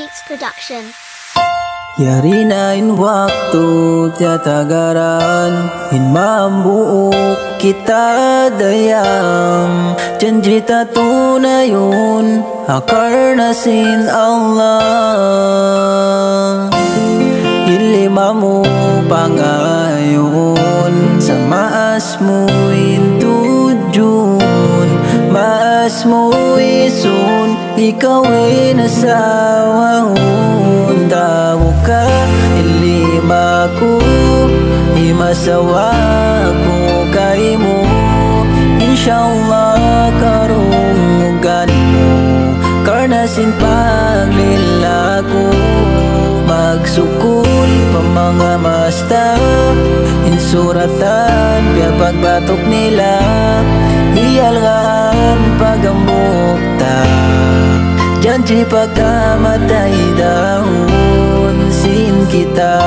Beats Production. Yari na in waktu tiatagaran in mambuok kita dayang janji tatunayun akarnasin Allah ilimamu pangayon sa maas mo intujun maas mo isun ikaw ay nasawahun tawo ka ilima ko imasawa ko kay mo insyaallah karungugan mo karnasin paglilako magsukul pa mga masta insuratan biya pagbatok nila iyalgaan pagambukta janji pagkamatay dahon sin kita